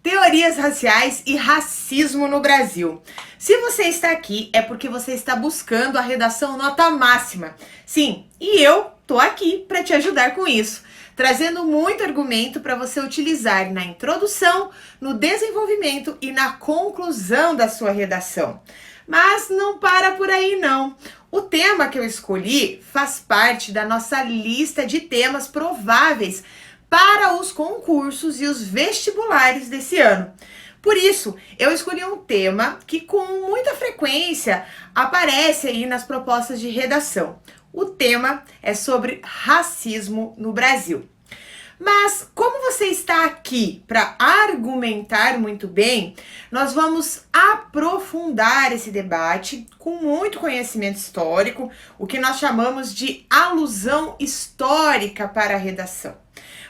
Teorias raciais e racismo no Brasil. Se você está aqui, é porque você está buscando a redação nota máxima. Sim, e eu tô aqui para te ajudar com isso, trazendo muito argumento para você utilizar na introdução, no desenvolvimento e na conclusão da sua redação. Mas não para por aí não. O tema que eu escolhi faz parte da nossa lista de temas prováveis para os concursos e os vestibulares desse ano. Por isso, eu escolhi um tema que com muita frequência aparece aí nas propostas de redação. O tema é sobre racismo no Brasil. Mas como você está aqui para argumentar muito bem, nós vamos aprofundar esse debate com muito conhecimento histórico, o que nós chamamos de alusão histórica para a redação.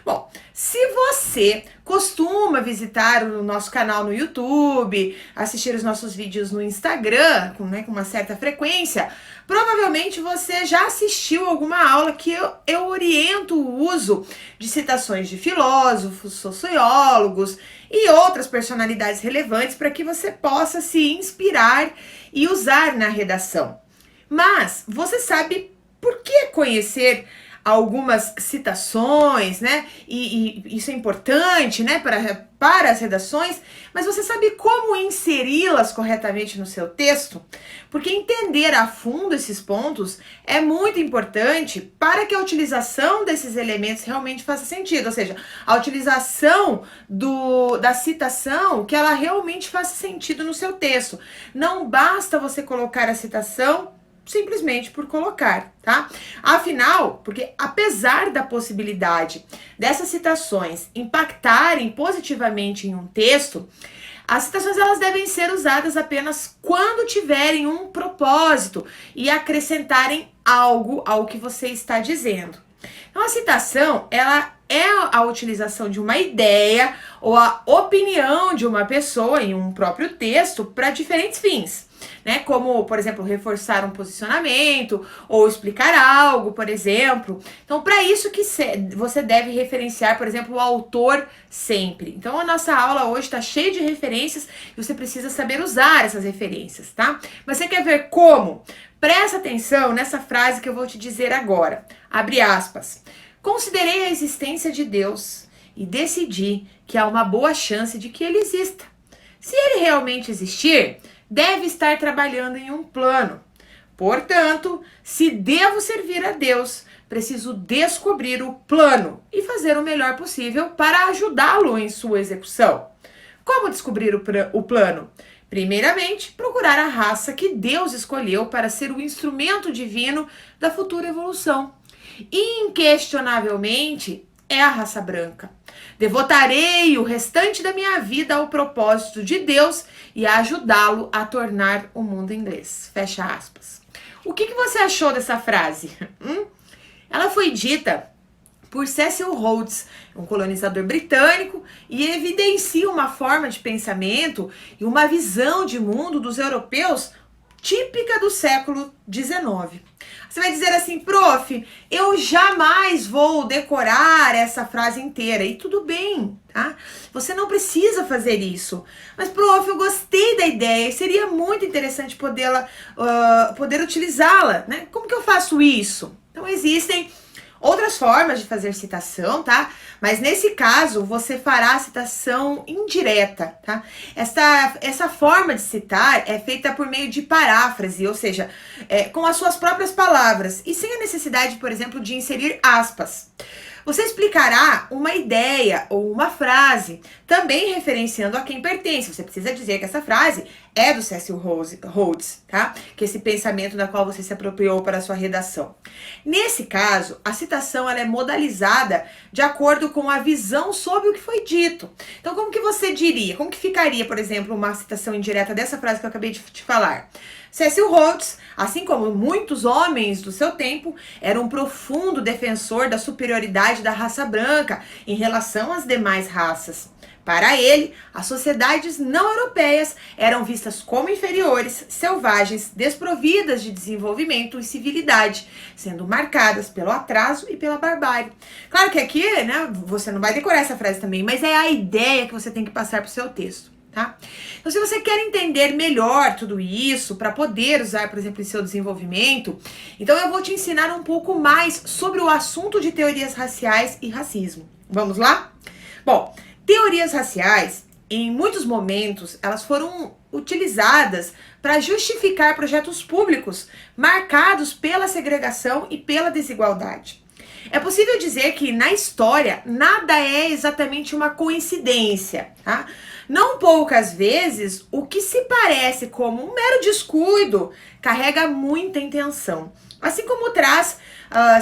Bom, se você costuma visitar o nosso canal no YouTube, assistir os nossos vídeos no Instagram, com uma certa frequência, provavelmente você já assistiu alguma aula que eu oriento o uso de citações de filósofos, sociólogos e outras personalidades relevantes para que você possa se inspirar e usar na redação. Mas você sabe por que conhecer algumas citações, né? E isso é importante, né? Para as redações, mas você sabe como inseri-las corretamente no seu texto? Porque entender a fundo esses pontos é muito importante para que a utilização desses elementos realmente faça sentido, ou seja, a utilização da citação, que ela realmente faça sentido no seu texto. Não basta você colocar a citação simplesmente por colocar, tá? Afinal, porque apesar da possibilidade dessas citações impactarem positivamente em um texto, as citações elas devem ser usadas apenas quando tiverem um propósito e acrescentarem algo ao que você está dizendo. Então, a citação, ela é a utilização de uma ideia ou a opinião de uma pessoa em um próprio texto para diferentes fins, né? Como, por exemplo, reforçar um posicionamento ou explicar algo, por exemplo. Então, para isso que você deve referenciar, por exemplo, o autor sempre. Então, a nossa aula hoje está cheia de referências e você precisa saber usar essas referências, tá? Mas você quer ver como? Presta atenção nessa frase que eu vou te dizer agora. Abre aspas. Considerei a existência de Deus e decidi que há uma boa chance de que ele exista. Se ele realmente existir, deve estar trabalhando em um plano. Portanto, se devo servir a Deus, preciso descobrir o plano e fazer o melhor possível para ajudá-lo em sua execução. Como descobrir o plano? Primeiramente, procurar a raça que Deus escolheu para ser o instrumento divino da futura evolução. Inquestionavelmente, é a raça branca. Devotarei o restante da minha vida ao propósito de Deus e a ajudá-lo a tornar o mundo inglês. Fecha aspas. O que você achou dessa frase? Ela foi dita por Cecil Rhodes, um colonizador britânico, e evidencia uma forma de pensamento e uma visão de mundo dos europeus típica do século XIX. Você vai dizer assim, prof, eu jamais vou decorar essa frase inteira. E tudo bem, tá? Você não precisa fazer isso. Mas, prof, eu gostei da ideia e seria muito interessante poder utilizá-la, né? Como que eu faço isso? Então, existem outras formas de fazer citação, tá? Mas nesse caso, você fará a citação indireta, tá? Essa forma de citar é feita por meio de paráfrase, ou seja, com as suas próprias palavras e sem a necessidade, por exemplo, de inserir aspas. Você explicará uma ideia ou uma frase, também referenciando a quem pertence. Você precisa dizer que essa frase é do Cecil Rhodes, tá? Que esse pensamento da qual você se apropriou para a sua redação. Nesse caso, a citação ela é modalizada de acordo com a visão sobre o que foi dito. Então, como que você diria? Como que ficaria, por exemplo, uma citação indireta dessa frase que eu acabei de te falar? Cecil Rhodes, assim como muitos homens do seu tempo, era um profundo defensor da superioridade da raça branca em relação às demais raças. Para ele, as sociedades não europeias eram vistas como inferiores, selvagens, desprovidas de desenvolvimento e civilidade, sendo marcadas pelo atraso e pela barbárie. Claro que aqui, né, você não vai decorar essa frase também, mas é a ideia que você tem que passar para o seu texto. Tá? Então, se você quer entender melhor tudo isso, para poder usar, por exemplo, em seu desenvolvimento, então eu vou te ensinar um pouco mais sobre o assunto de teorias raciais e racismo. Vamos lá? Bom, teorias raciais, em muitos momentos, elas foram utilizadas para justificar projetos públicos marcados pela segregação e pela desigualdade. É possível dizer que, na história, nada é exatamente uma coincidência, tá? Não poucas vezes, o que se parece como um mero descuido carrega muita intenção. Assim como traz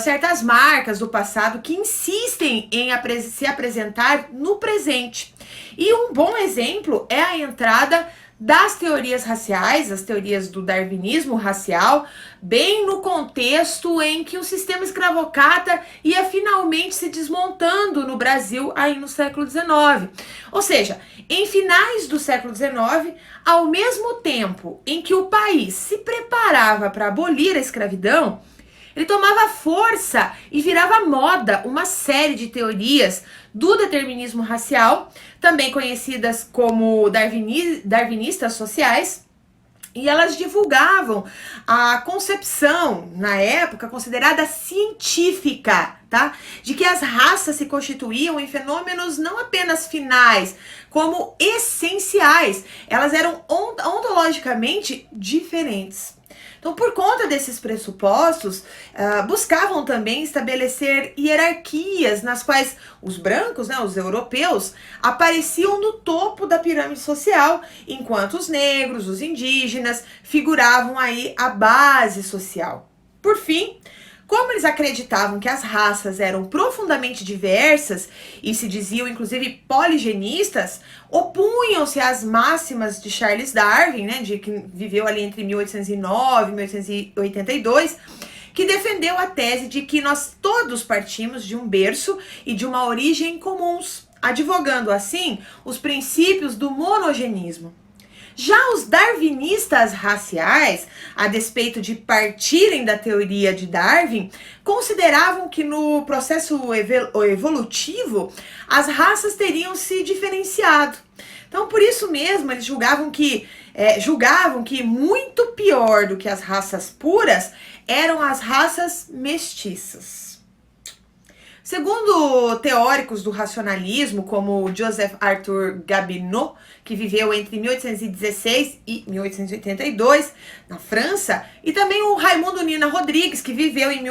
certas marcas do passado que insistem em se apresentar no presente. E um bom exemplo é a entrada das teorias raciais, as teorias do darwinismo racial, bem no contexto em que o sistema escravocrata ia finalmente se desmontando no Brasil aí no século XIX. Ou seja, em finais do século XIX, ao mesmo tempo em que o país se preparava para abolir a escravidão, ele tomava força e virava moda uma série de teorias do determinismo racial, também conhecidas como darwinistas sociais, e elas divulgavam a concepção, na época, considerada científica, tá? De que as raças se constituíam em fenômenos não apenas finais, como essenciais. Elas eram ontologicamente diferentes. Então, por conta desses pressupostos, buscavam também estabelecer hierarquias nas quais os brancos, né, os europeus, apareciam no topo da pirâmide social, enquanto os negros, os indígenas, figuravam aí a base social. Por fim, como eles acreditavam que as raças eram profundamente diversas e se diziam inclusive poligenistas, opunham-se às máximas de Charles Darwin, né, que viveu ali entre 1809 e 1882, que defendeu a tese de que nós todos partimos de um berço e de uma origem comuns, advogando assim os princípios do monogenismo. Já os darwinistas raciais, a despeito de partirem da teoria de Darwin, consideravam que no processo evolutivo as raças teriam se diferenciado. Então, por isso mesmo, eles julgavam que muito pior do que as raças puras eram as raças mestiças. Segundo teóricos do racionalismo, como Joseph Arthur Gabineau, que viveu entre 1816 e 1882 na França, e também o Raimundo Nina Rodrigues, que viveu de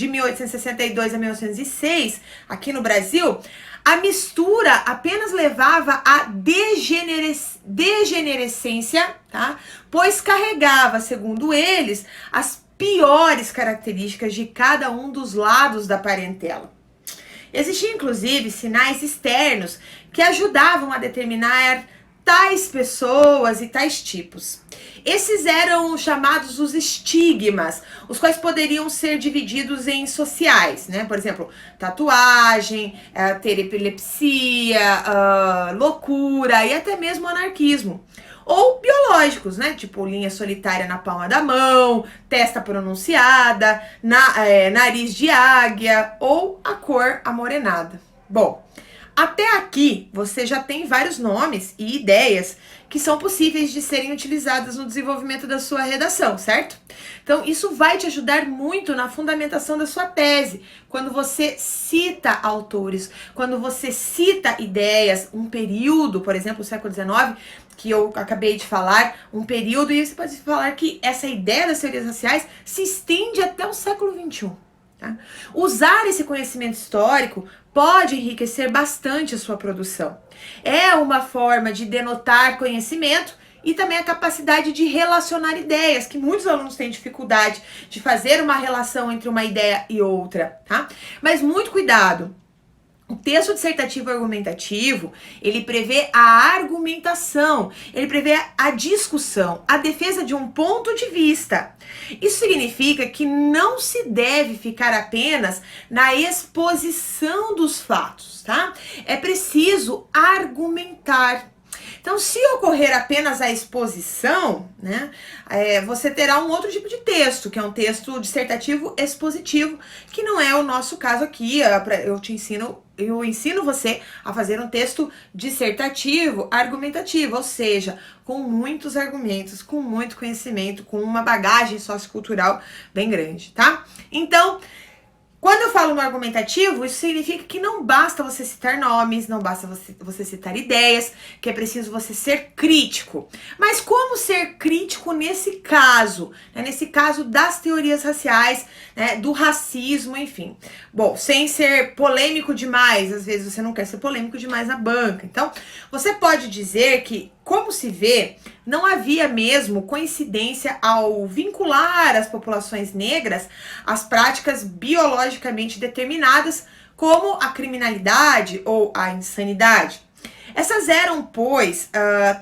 1862 a 1906 aqui no Brasil, a mistura apenas levava à degenerescência, tá? Pois carregava, segundo eles, as piores características de cada um dos lados da parentela. Existiam, inclusive, sinais externos que ajudavam a determinar tais pessoas e tais tipos. Esses eram chamados os estigmas, os quais poderiam ser divididos em sociais, né? Por exemplo, tatuagem, ter epilepsia, loucura e até mesmo anarquismo. Ou biológicos, né? Tipo linha solitária na palma da mão, testa pronunciada, nariz de águia ou a cor amorenada. Bom, até aqui você já tem vários nomes e ideias que são possíveis de serem utilizadas no desenvolvimento da sua redação, certo? Então isso vai te ajudar muito na fundamentação da sua tese, quando você cita autores, quando você cita ideias, um período, por exemplo, o século XIX, que eu acabei de falar, um período, e você pode falar que essa ideia das teorias raciais se estende até o século XXI. Tá? Usar esse conhecimento histórico pode enriquecer bastante a sua produção. É uma forma de denotar conhecimento e também a capacidade de relacionar ideias, que muitos alunos têm dificuldade de fazer uma relação entre uma ideia e outra, tá? Mas muito cuidado. O texto dissertativo argumentativo, ele prevê a argumentação, ele prevê a discussão, a defesa de um ponto de vista. Isso significa que não se deve ficar apenas na exposição dos fatos, tá? É preciso argumentar. Então, se ocorrer apenas a exposição, né, você terá um outro tipo de texto, que é um texto dissertativo expositivo, que não é o nosso caso aqui. Eu ensino você a fazer um texto dissertativo argumentativo, ou seja, com muitos argumentos, com muito conhecimento, com uma bagagem sociocultural bem grande, tá? Então, quando eu falo no argumentativo, isso significa que não basta você citar nomes, não basta você citar ideias, que é preciso você ser crítico. Mas como ser crítico nesse caso? Né? Nesse caso das teorias raciais, né? Do racismo, enfim. Bom, sem ser polêmico demais, às vezes você não quer ser polêmico demais na banca. Então, você pode dizer que, como se vê, não havia mesmo coincidência ao vincular as populações negras às práticas biologicamente determinadas, como a criminalidade ou a insanidade. Essas eram, pois,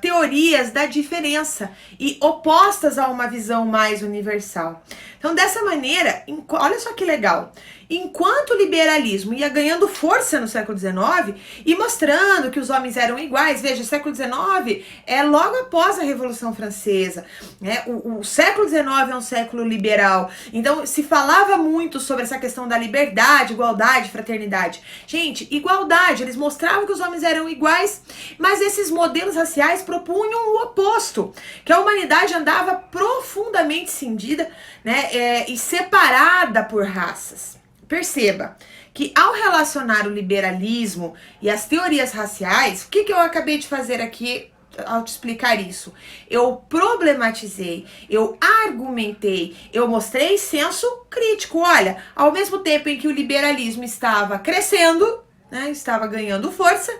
teorias da diferença e opostas a uma visão mais universal. Então, dessa maneira, olha só que legal. Enquanto o liberalismo ia ganhando força no século XIX e mostrando que os homens eram iguais, veja, o século XIX é logo após a Revolução Francesa, né? O século XIX é um século liberal, então se falava muito sobre essa questão da liberdade, igualdade, fraternidade. Gente, igualdade, eles mostravam que os homens eram iguais, mas esses modelos raciais propunham o oposto, que a humanidade andava profundamente cindida, né, e separada por raças. Perceba que ao relacionar o liberalismo e as teorias raciais, o que eu acabei de fazer aqui ao te explicar isso? Eu problematizei, eu argumentei, eu mostrei senso crítico. Olha, ao mesmo tempo em que o liberalismo estava crescendo, né, estava ganhando força,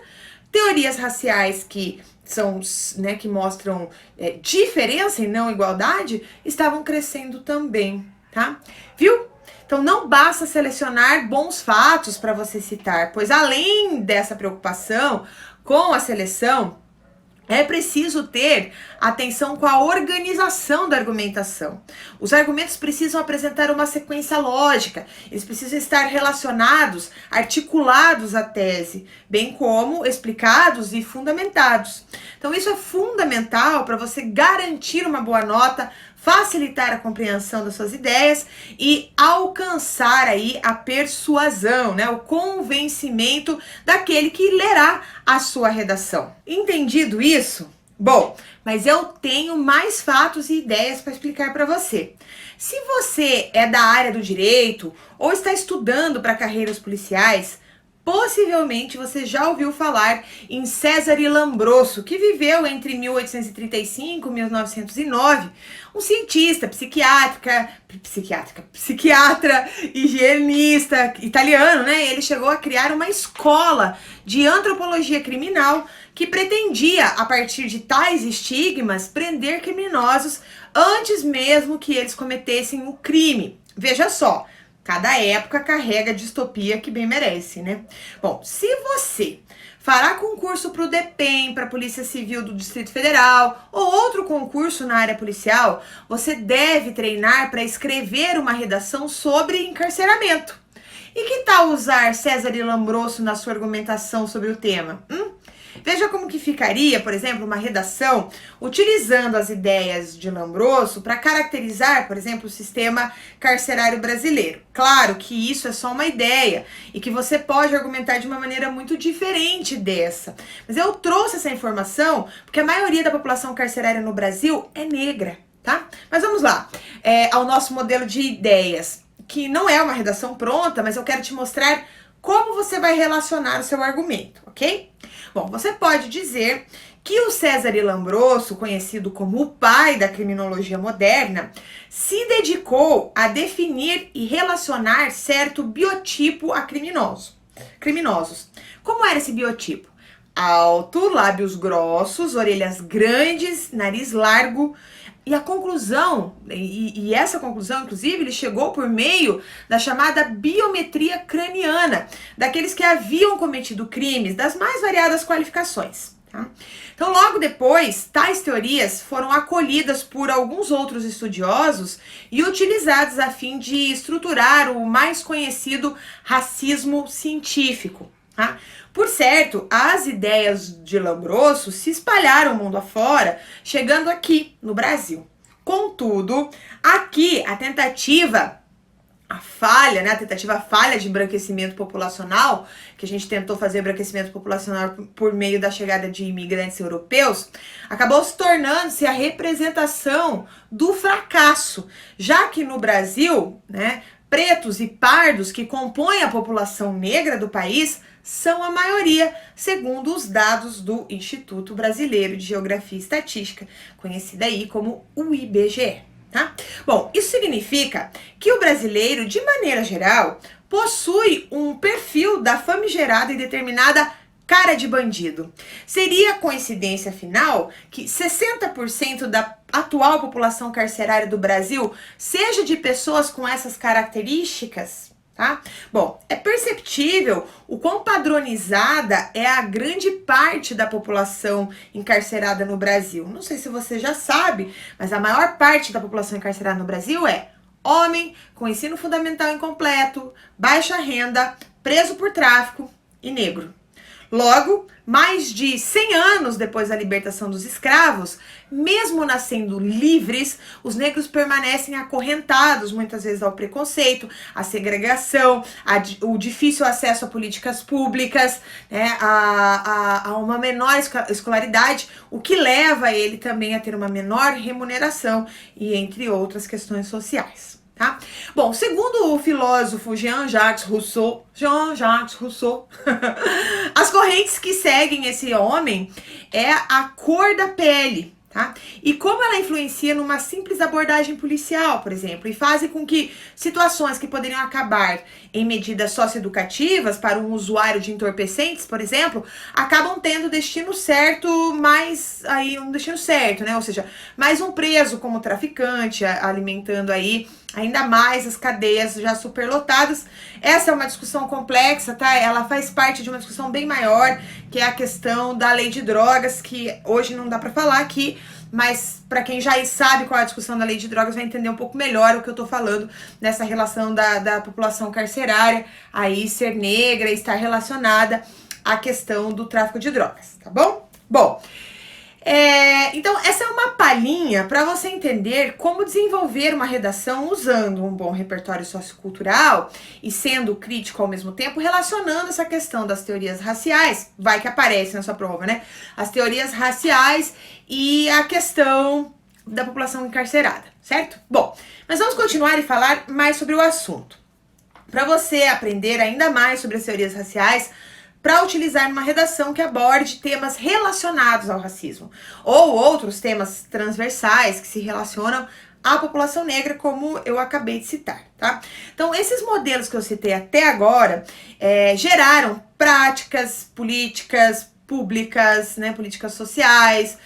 teorias raciais que são, né, que mostram diferença e não igualdade, estavam crescendo também, tá? Viu? Então não basta selecionar bons fatos para você citar, pois além dessa preocupação com a seleção, é preciso ter atenção com a organização da argumentação. Os argumentos precisam apresentar uma sequência lógica, eles precisam estar relacionados, articulados à tese, bem como explicados e fundamentados. Então isso é fundamental para você garantir uma boa nota, facilitar a compreensão das suas ideias e alcançar aí a persuasão, né, o convencimento daquele que lerá a sua redação. Entendido isso? Bom, mas eu tenho mais fatos e ideias para explicar para você. Se você é da área do direito ou está estudando para carreiras policiais, possivelmente você já ouviu falar em Césare Lombroso, que viveu entre 1835 e 1909, um cientista, psiquiatra, higienista italiano, né? Ele chegou a criar uma escola de antropologia criminal que pretendia, a partir de tais estigmas, prender criminosos antes mesmo que eles cometessem o crime. Veja só. Cada época carrega a distopia que bem merece, né? Bom, se você fará concurso para o DEPEN, para a Polícia Civil do Distrito Federal ou outro concurso na área policial, você deve treinar para escrever uma redação sobre encarceramento. E que tal usar Césare Lombroso na sua argumentação sobre o tema? Veja como que ficaria, por exemplo, uma redação utilizando as ideias de Lombroso para caracterizar, por exemplo, o sistema carcerário brasileiro. Claro que isso é só uma ideia e que você pode argumentar de uma maneira muito diferente dessa. Mas eu trouxe essa informação porque a maioria da população carcerária no Brasil é negra, tá? Mas vamos lá, ao nosso modelo de ideias, que não é uma redação pronta, mas eu quero te mostrar como você vai relacionar o seu argumento, ok? Bom, você pode dizer que o Césare Lombroso, conhecido como o pai da criminologia moderna, se dedicou a definir e relacionar certo biotipo a criminosos. Como era esse biotipo? Alto, lábios grossos, orelhas grandes, nariz largo, E a conclusão, e essa conclusão, inclusive, ele chegou por meio da chamada biometria craniana, daqueles que haviam cometido crimes das mais variadas qualificações. Tá? Então, logo depois, tais teorias foram acolhidas por alguns outros estudiosos e utilizadas a fim de estruturar o mais conhecido racismo científico. Tá? Por certo, as ideias de Lombroso se espalharam mundo afora, chegando aqui no Brasil. Contudo, aqui a tentativa falha de embranquecimento populacional, que a gente tentou fazer embranquecimento populacional por meio da chegada de imigrantes europeus, acabou se tornando-se a representação do fracasso, já que no Brasil, né, pretos e pardos que compõem a população negra do país são a maioria, segundo os dados do Instituto Brasileiro de Geografia e Estatística, conhecido aí como o IBGE. Tá? Bom, isso significa que o brasileiro, de maneira geral, possui um perfil da famigerada e determinada cara de bandido. Seria coincidência, afinal, que 60% da atual população carcerária do Brasil seja de pessoas com essas características? Tá? Bom, é perceptível o quão padronizada é a grande parte da população encarcerada no Brasil. Não sei se você já sabe, mas a maior parte da população encarcerada no Brasil é homem com ensino fundamental incompleto, baixa renda, preso por tráfico e negro. Logo, mais de 100 anos depois da libertação dos escravos, mesmo nascendo livres, os negros permanecem acorrentados muitas vezes ao preconceito, à segregação, o difícil acesso a políticas públicas, né, a uma menor escolaridade, o que leva ele também a ter uma menor remuneração e entre outras questões sociais. Tá? Bom, segundo o filósofo Jean-Jacques Rousseau, as correntes que seguem esse homem é a cor da pele, tá? E como ela influencia numa simples abordagem policial, por exemplo, e faz com que situações que poderiam acabar em medidas socioeducativas para um usuário de entorpecentes, por exemplo, acabam tendo destino certo, né? Ou seja, mais um preso como traficante, alimentando aí ainda mais as cadeias já superlotadas. Essa é uma discussão complexa, tá? Ela faz parte de uma discussão bem maior, que é a questão da lei de drogas, que hoje não dá pra falar aqui, mas para quem já sabe qual é a discussão da lei de drogas vai entender um pouco melhor o que eu tô falando nessa relação da população carcerária, aí ser negra e estar relacionada à questão do tráfico de drogas, tá bom? Bom, então essa é uma palhinha para você entender como desenvolver uma redação usando um bom repertório sociocultural e sendo crítico ao mesmo tempo, relacionando essa questão das teorias raciais, vai que aparece na sua prova, né? As teorias raciais e a questão da população encarcerada, certo? Bom, mas vamos continuar e falar mais sobre o assunto. Para você aprender ainda mais sobre as teorias raciais, para utilizar uma redação que aborde temas relacionados ao racismo, ou outros temas transversais que se relacionam à população negra, como eu acabei de citar, tá? Então, esses modelos que eu citei até agora geraram práticas políticas públicas, né, políticas sociais,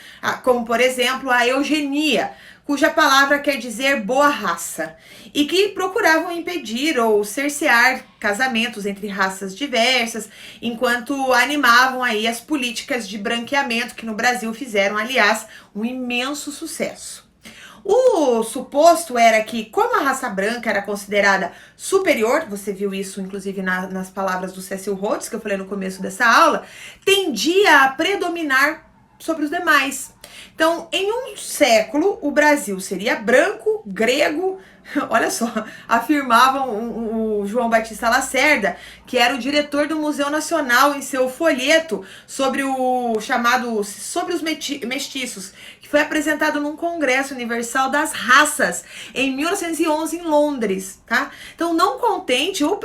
como, por exemplo, a eugenia, cuja palavra quer dizer boa raça, e que procuravam impedir ou cercear casamentos entre raças diversas, enquanto animavam aí as políticas de branqueamento que no Brasil fizeram, aliás, um imenso sucesso. O suposto era que, como a raça branca era considerada superior, você viu isso inclusive nas palavras do Cecil Rhodes, que eu falei no começo dessa aula, tendia a predominar sobre os demais. Então, em um século, o Brasil seria branco, grego, olha só, afirmavam o João Batista Lacerda, que era o diretor do Museu Nacional, em seu folheto sobre o chamado Sobre os Mestiços, que foi apresentado num Congresso Universal das Raças em 1911 em Londres, tá? Então, não contente, o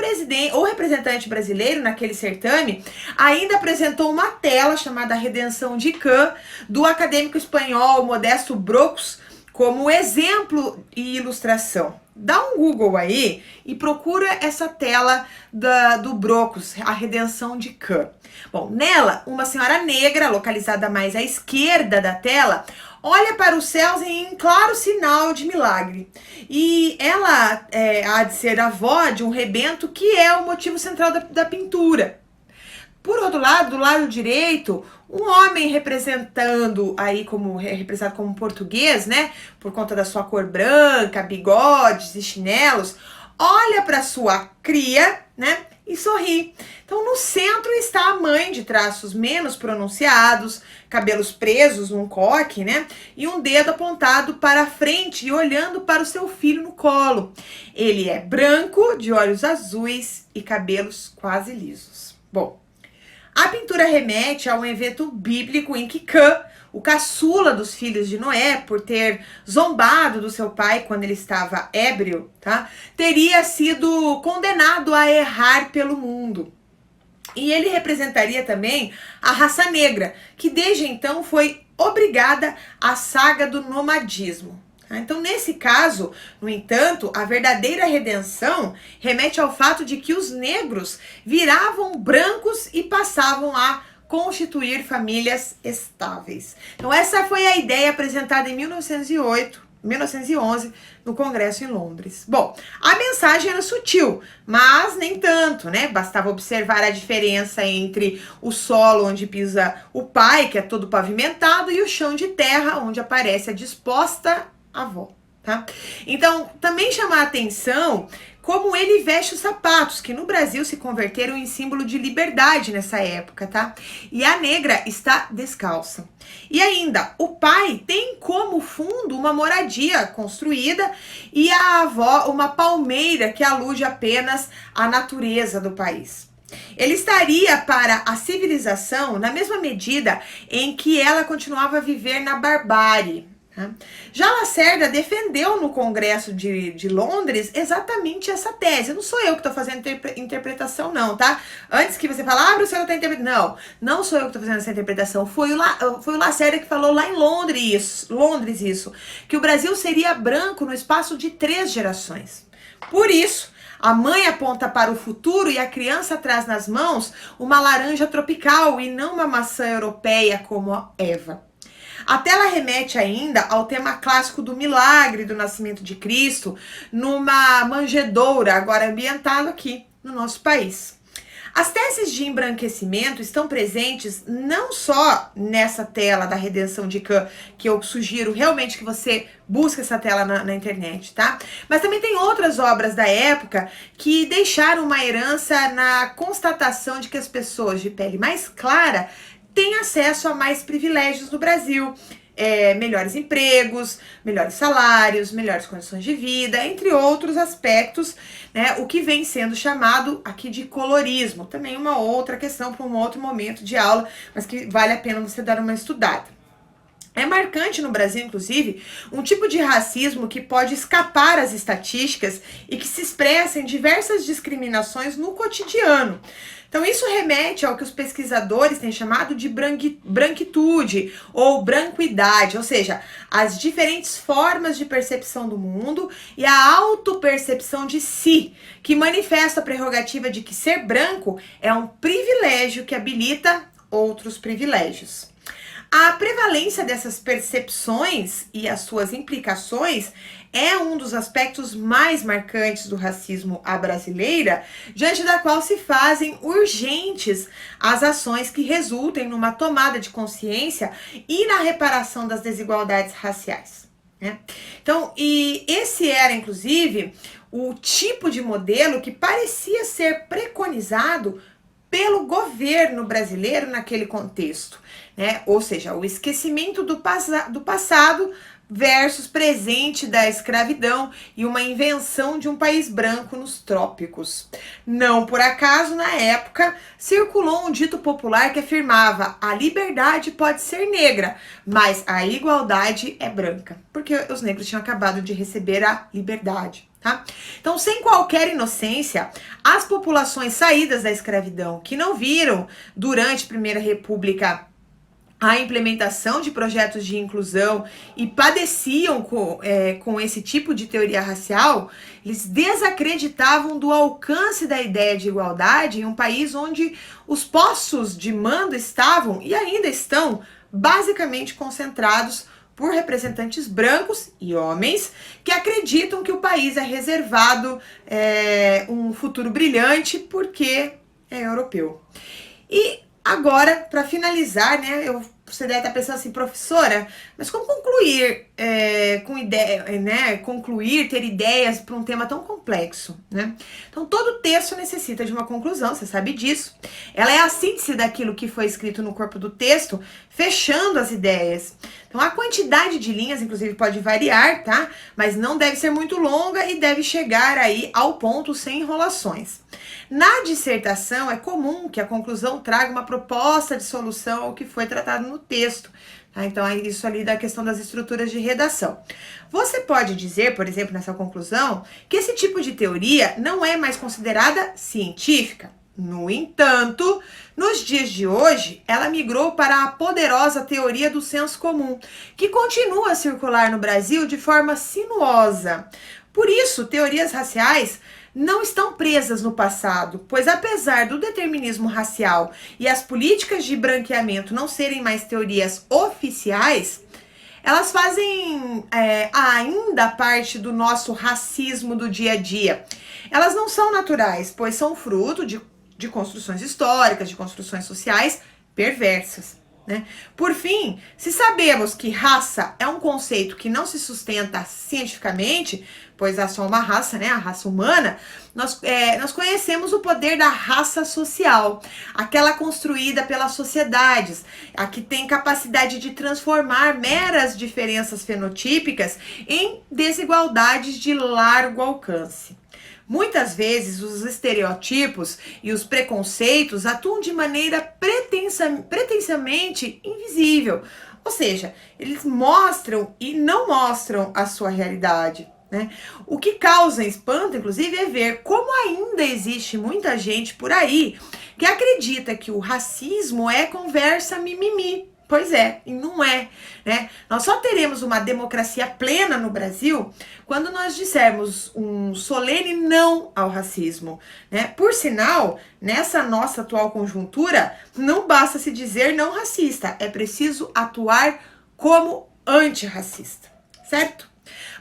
representante brasileiro naquele certame ainda apresentou uma tela chamada Redenção de Cã, do acadêmico espanhol Modesto Brocos, como exemplo e ilustração. Dá um Google aí e procura essa tela do Brocos, a Redenção de Cã. Bom, nela, uma senhora negra, localizada mais à esquerda da tela, olha para os céus em claro sinal de milagre. E ela há de ser avó de um rebento que é o motivo central da pintura. Por outro lado, do lado direito, um homem representado como português, né? Por conta da sua cor branca, bigodes e chinelos, olha para sua cria, né? E sorri. Então, no centro está a mãe de traços menos pronunciados, cabelos presos num coque, né? E um dedo apontado para a frente e olhando para o seu filho no colo. Ele é branco, de olhos azuis e cabelos quase lisos. Bom, a pintura remete a um evento bíblico em que Cã, o caçula dos filhos de Noé, por ter zombado do seu pai quando ele estava ébrio, tá? Teria sido condenado a errar pelo mundo. E ele representaria também a raça negra, que desde então foi obrigada à saga do nomadismo. Então, nesse caso, no entanto, a verdadeira redenção remete ao fato de que os negros viravam brancos e passavam a constituir famílias estáveis. Então, essa foi a ideia apresentada em 1911, no Congresso em Londres. Bom, a mensagem era sutil, mas nem tanto, né? Bastava observar a diferença entre o solo onde pisa o pai, que é todo pavimentado, e o chão de terra, onde aparece a disposta avó, tá? Então, também chama a atenção como ele veste os sapatos, que no Brasil se converteram em símbolo de liberdade nessa época, tá? E a negra está descalça. E ainda, o pai tem como fundo uma moradia construída e a avó uma palmeira que alude apenas à natureza do país. Ele estaria para a civilização na mesma medida em que ela continuava a viver na barbárie. Já Lacerda defendeu no Congresso de Londres exatamente essa tese. Não sou eu que estou fazendo interpretação, não, tá? Antes que você fale, Bruxelas está interpretando. Não sou eu que estou fazendo essa interpretação. Foi o Lacerda que falou lá em Londres isso, que o Brasil seria branco no espaço de 3 gerações. Por isso, a mãe aponta para o futuro e a criança traz nas mãos uma laranja tropical e não uma maçã europeia como a Eva. A tela remete ainda ao tema clássico do milagre do nascimento de Cristo numa manjedoura, agora ambientado aqui no nosso país. As teses de embranquecimento estão presentes não só nessa tela da redenção de Cã, que eu sugiro realmente que você busque essa tela na internet, tá? Mas também tem outras obras da época que deixaram uma herança na constatação de que as pessoas de pele mais clara têm acesso a mais privilégios no Brasil, melhores empregos, melhores salários, melhores condições de vida, entre outros aspectos, né, o que vem sendo chamado aqui de colorismo. Também uma outra questão para um outro momento de aula, mas que vale a pena você dar uma estudada. É marcante no Brasil, inclusive, um tipo de racismo que pode escapar às estatísticas e que se expressa em diversas discriminações no cotidiano. Então, isso remete ao que os pesquisadores têm chamado de branquitude ou branquidade, ou seja, as diferentes formas de percepção do mundo e a autopercepção de si, que manifesta a prerrogativa de que ser branco é um privilégio que habilita outros privilégios. A prevalência dessas percepções e as suas implicações é um dos aspectos mais marcantes do racismo à brasileira, diante da qual se fazem urgentes as ações que resultem numa tomada de consciência e na reparação das desigualdades raciais, né? Então, e esse era, inclusive, o tipo de modelo que parecia ser preconizado pelo governo brasileiro naquele contexto, né? Ou seja, o esquecimento do passado versus presente da escravidão e uma invenção de um país branco nos trópicos. Não por acaso, na época, circulou um dito popular que afirmava: a liberdade pode ser negra, mas a igualdade é branca, porque os negros tinham acabado de receber a liberdade. Tá? Então, sem qualquer inocência, as populações saídas da escravidão, que não viram durante a Primeira República a implementação de projetos de inclusão e padeciam com esse tipo de teoria racial, eles desacreditavam do alcance da ideia de igualdade em um país onde os postos de mando estavam e ainda estão basicamente concentrados por representantes brancos e homens que acreditam que o país é reservado um futuro brilhante porque é europeu. E agora, para finalizar, né, você deve estar pensando assim, professora, mas como concluir com ideia, né? Concluir, ter ideias para um tema tão complexo, né? Então, todo texto necessita de uma conclusão, você sabe disso. Ela é a síntese daquilo que foi escrito no corpo do texto, fechando as ideias. Então, a quantidade de linhas, inclusive, pode variar, tá? Mas não deve ser muito longa e deve chegar aí ao ponto sem enrolações. Na dissertação, é comum que a conclusão traga uma proposta de solução ao que foi tratado no texto. Tá? Então, é isso ali da questão das estruturas de redação. Você pode dizer, por exemplo, nessa conclusão, que esse tipo de teoria não é mais considerada científica. No entanto, nos dias de hoje, ela migrou para a poderosa teoria do senso comum, que continua a circular no Brasil de forma sinuosa. Por isso, teorias raciais não estão presas no passado, pois apesar do determinismo racial e as políticas de branqueamento não serem mais teorias oficiais, elas fazem ainda parte do nosso racismo do dia a dia. Elas não são naturais, pois são fruto de construções históricas, de construções sociais perversas. Né? Por fim, se sabemos que raça é um conceito que não se sustenta cientificamente, pois há só uma raça, né, a raça humana, nós conhecemos o poder da raça social, aquela construída pelas sociedades, a que tem capacidade de transformar meras diferenças fenotípicas em desigualdades de largo alcance. Muitas vezes os estereotipos e os preconceitos atuam de maneira pretensamente invisível, ou seja, eles mostram e não mostram a sua realidade. Né? O que causa espanto, inclusive, é ver como ainda existe muita gente por aí que acredita que o racismo é conversa mimimi. Pois é, e não é, né? Nós só teremos uma democracia plena no Brasil quando nós dissermos um solene não ao racismo, né? Por sinal, nessa nossa atual conjuntura, não basta se dizer não racista, é preciso atuar como antirracista, certo?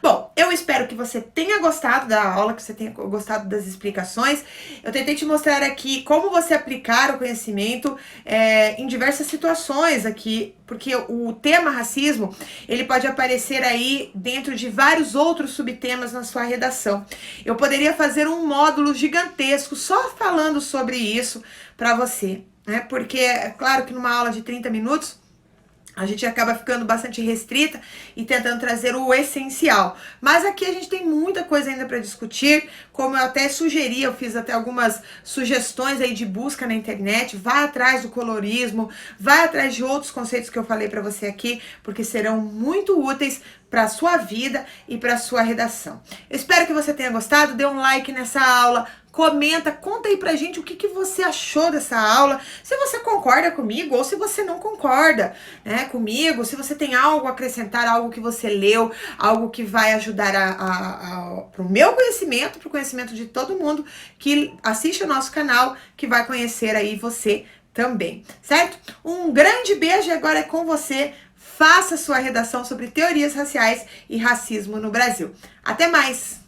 Bom, eu espero que você tenha gostado da aula, que você tenha gostado das explicações. Eu tentei te mostrar aqui como você aplicar o conhecimento em diversas situações aqui, porque o tema racismo, ele pode aparecer aí dentro de vários outros subtemas na sua redação. Eu poderia fazer um módulo gigantesco só falando sobre isso para você, né? Porque é claro que numa aula de 30 minutos, a gente acaba ficando bastante restrita e tentando trazer o essencial. Mas aqui a gente tem muita coisa ainda para discutir, como eu até sugeri, eu fiz até algumas sugestões aí de busca na internet. Vai atrás do colorismo, vai atrás de outros conceitos que eu falei para você aqui, porque serão muito úteis para a sua vida e para a sua redação. Eu espero que você tenha gostado, dê um like nessa aula, comenta, conta aí pra gente o que você achou dessa aula, se você concorda comigo ou se você não concorda, né, comigo, se você tem algo a acrescentar, algo que você leu, algo que vai ajudar pro meu conhecimento, pro conhecimento de todo mundo que assiste o nosso canal, que vai conhecer aí você também, certo? Um grande beijo e agora é com você. Faça sua redação sobre teorias raciais e racismo no Brasil. Até mais!